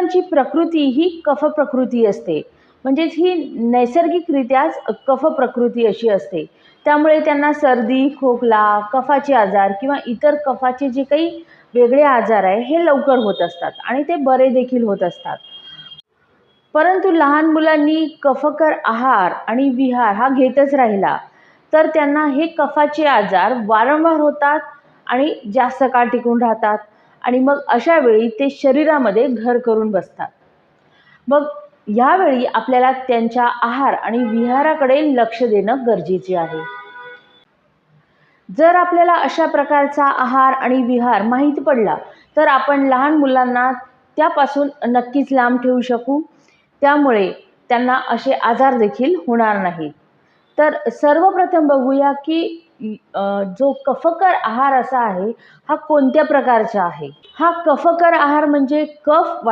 मुलांची प्रकृती ही कफ प्रकृती असते, म्हणजेच ही नैसर्गिकरित्याच कफ प्रकृती अशी असते. त्यामुळे त्यांना सर्दी, खोकला, कफाचे आजार किंवा इतर कफाचे जे काही वेगळे आजार आहे हे लवकर होत असतात आणि ते बरे देखील होत असतात. परंतु लहान मुलांनी कफकर आहार आणि विहार हा घेतच राहिला तर त्यांना हे कफाचे आजार वारंवार होतात आणि जास्त काळ टिकून राहतात आणि मग अशा वेळी ते शरीरामध्ये घर करून बसतात. मग यावेळी आपल्याला त्यांच्या आहार आणि विहाराकडे लक्ष देणं गरजेचे आहे. जर आपल्याला अशा प्रकारचा आहार आणि विहार माहीत पडला तर आपण लहान मुलांना त्यापासून नक्कीच लांब ठेवू शकू. त्यामुळे त्यांना असे आजार देखील होणार नाहीत. तर सर्वप्रथम बघूया की जो कफकर आहार असा आहे हा कोणत्या प्रकारचा आहे. हा कफकर आहार म्हणजे कफ